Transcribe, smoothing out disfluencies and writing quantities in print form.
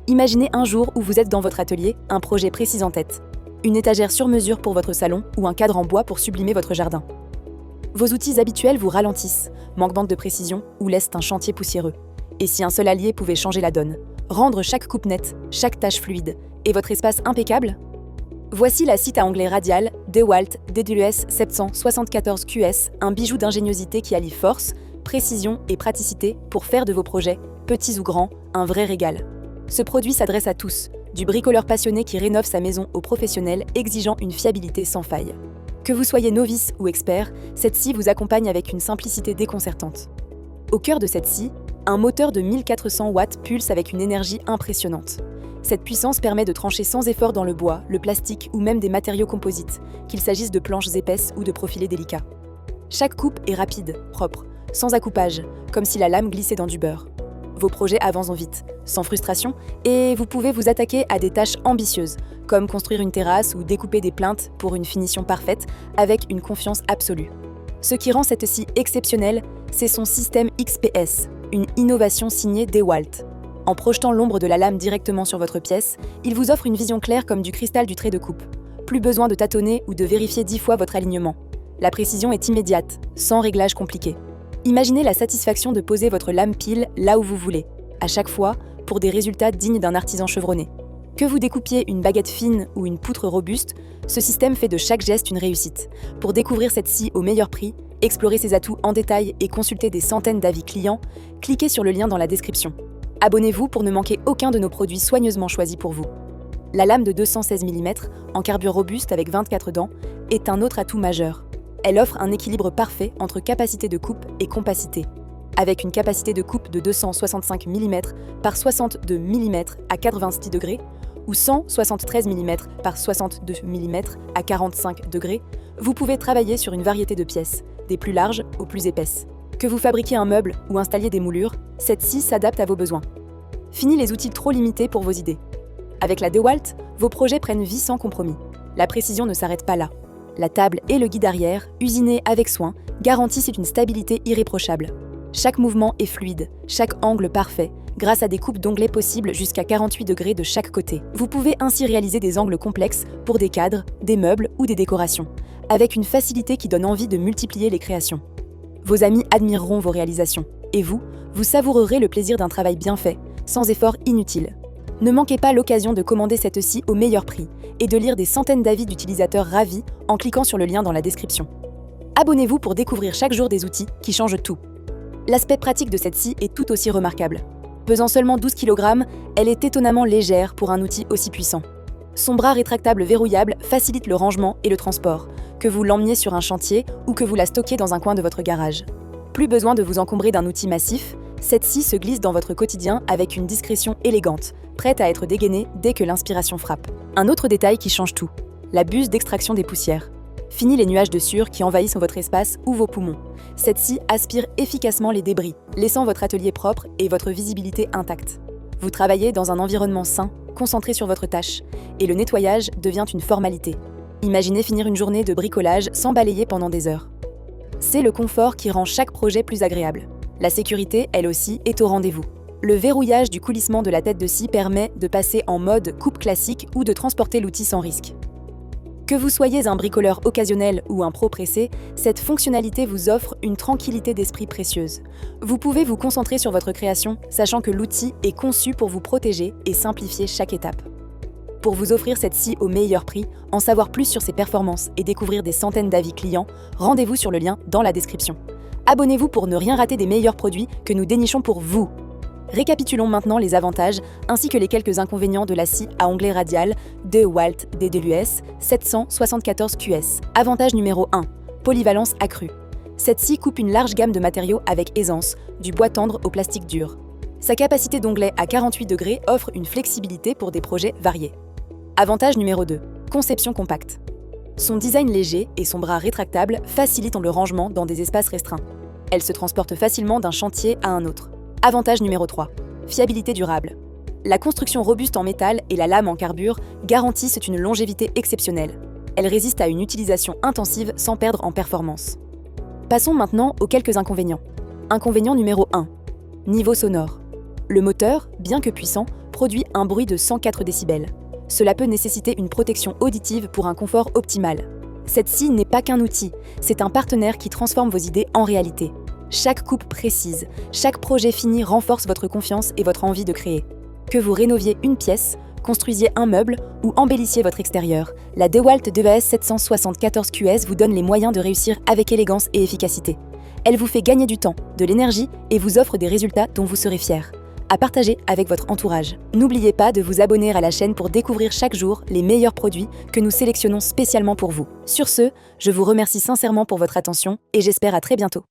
Imaginez un jour où vous êtes dans votre atelier, un projet précis en tête. Une étagère sur mesure pour votre salon ou un cadre en bois pour sublimer votre jardin. Vos outils habituels vous ralentissent, manquent de précision ou laissent un chantier poussiéreux. Et si un seul allié pouvait changer la donne, rendre chaque coupe nette, chaque tâche fluide, et votre espace impeccable? Voici la scie à onglet radial DeWalt DWS 774 QS, un bijou d'ingéniosité qui allie force, précision et praticité pour faire de vos projets, petits ou grands, un vrai régal. Ce produit s'adresse à tous, du bricoleur passionné qui rénove sa maison aux professionnels exigeant une fiabilité sans faille. Que vous soyez novice ou expert, cette scie vous accompagne avec une simplicité déconcertante. Au cœur de cette scie, un moteur de 1400 watts pulse avec une énergie impressionnante. Cette puissance permet de trancher sans effort dans le bois, le plastique ou même des matériaux composites, qu'il s'agisse de planches épaisses ou de profilés délicats. Chaque coupe est rapide, propre, sans accoupage, comme si la lame glissait dans du beurre. Vos projets avancent vite, sans frustration, et vous pouvez vous attaquer à des tâches ambitieuses, comme construire une terrasse ou découper des plinthes pour une finition parfaite, avec une confiance absolue. Ce qui rend cette scie exceptionnelle, c'est son système XPS, une innovation signée DeWalt. En projetant l'ombre de la lame directement sur votre pièce, il vous offre une vision claire comme du cristal du trait de coupe. Plus besoin de tâtonner ou de vérifier 10 fois votre alignement. La précision est immédiate, sans réglage compliqué. Imaginez la satisfaction de poser votre lame pile là où vous voulez, à chaque fois, pour des résultats dignes d'un artisan chevronné. Que vous découpiez une baguette fine ou une poutre robuste, ce système fait de chaque geste une réussite. Pour découvrir cette scie au meilleur prix, explorer ses atouts en détail et consulter des centaines d'avis clients, cliquez sur le lien dans la description. Abonnez-vous pour ne manquer aucun de nos produits soigneusement choisis pour vous. La lame de 216 mm, en carbure robuste avec 24 dents, est un autre atout majeur. Elle offre un équilibre parfait entre capacité de coupe et compacité. Avec une capacité de coupe de 265 mm par 62 mm à 86 degrés ou 173 mm par 62 mm à 45 degrés, vous pouvez travailler sur une variété de pièces, des plus larges aux plus épaisses. Que vous fabriquiez un meuble ou installiez des moulures, cette scie s'adapte à vos besoins. Fini les outils trop limités pour vos idées. Avec la DeWalt, vos projets prennent vie sans compromis. La précision ne s'arrête pas là. La table et le guide arrière, usinés avec soin, garantissent une stabilité irréprochable. Chaque mouvement est fluide, chaque angle parfait, grâce à des coupes d'onglets possibles jusqu'à 48 degrés de chaque côté. Vous pouvez ainsi réaliser des angles complexes pour des cadres, des meubles ou des décorations, avec une facilité qui donne envie de multiplier les créations. Vos amis admireront vos réalisations, et vous savourerez le plaisir d'un travail bien fait, sans effort inutile. Ne manquez pas l'occasion de commander cette scie au meilleur prix et de lire des centaines d'avis d'utilisateurs ravis en cliquant sur le lien dans la description. Abonnez-vous pour découvrir chaque jour des outils qui changent tout. L'aspect pratique de cette scie est tout aussi remarquable. Pesant seulement 12 kg, elle est étonnamment légère pour un outil aussi puissant. Son bras rétractable verrouillable facilite le rangement et le transport, que vous l'emmeniez sur un chantier ou que vous la stockiez dans un coin de votre garage. Plus besoin de vous encombrer d'un outil massif, cette scie se glisse dans votre quotidien avec une discrétion élégante, prête à être dégainée dès que l'inspiration frappe. Un autre détail qui change tout, la buse d'extraction des poussières. Fini les nuages de sueur qui envahissent votre espace ou vos poumons. Cette scie aspire efficacement les débris, laissant votre atelier propre et votre visibilité intacte. Vous travaillez dans un environnement sain, concentré sur votre tâche, et le nettoyage devient une formalité. Imaginez finir une journée de bricolage sans balayer pendant des heures. C'est le confort qui rend chaque projet plus agréable. La sécurité, elle aussi, est au rendez-vous. Le verrouillage du coulissement de la tête de scie permet de passer en mode coupe classique ou de transporter l'outil sans risque. Que vous soyez un bricoleur occasionnel ou un pro pressé, cette fonctionnalité vous offre une tranquillité d'esprit précieuse. Vous pouvez vous concentrer sur votre création, sachant que l'outil est conçu pour vous protéger et simplifier chaque étape. Pour vous offrir cette scie au meilleur prix, en savoir plus sur ses performances et découvrir des centaines d'avis clients, rendez-vous sur le lien dans la description. Abonnez-vous pour ne rien rater des meilleurs produits que nous dénichons pour vous. Récapitulons maintenant les avantages ainsi que les quelques inconvénients de la scie à onglet radial DeWalt DWS 774 QS. Avantage numéro 1. Polyvalence accrue. Cette scie coupe une large gamme de matériaux avec aisance, du bois tendre au plastique dur. Sa capacité d'onglet à 48 degrés offre une flexibilité pour des projets variés. Avantage numéro 2. Conception compacte. Son design léger et son bras rétractable facilitent le rangement dans des espaces restreints. Elle se transporte facilement d'un chantier à un autre. Avantage numéro 3. Fiabilité durable. La construction robuste en métal et la lame en carbure garantissent une longévité exceptionnelle. Elle résiste à une utilisation intensive sans perdre en performance. Passons maintenant aux quelques inconvénients. Inconvénient numéro 1. Niveau sonore. Le moteur, bien que puissant, produit un bruit de 104 décibels. Cela peut nécessiter une protection auditive pour un confort optimal. Cette scie n'est pas qu'un outil, c'est un partenaire qui transforme vos idées en réalité. Chaque coupe précise, chaque projet fini renforce votre confiance et votre envie de créer. Que vous rénoviez une pièce, construisiez un meuble ou embellissiez votre extérieur, la DeWalt DES 774 QS vous donne les moyens de réussir avec élégance et efficacité. Elle vous fait gagner du temps, de l'énergie et vous offre des résultats dont vous serez fiers. À partager avec votre entourage. N'oubliez pas de vous abonner à la chaîne pour découvrir chaque jour les meilleurs produits que nous sélectionnons spécialement pour vous. Sur ce, je vous remercie sincèrement pour votre attention et j'espère à très bientôt.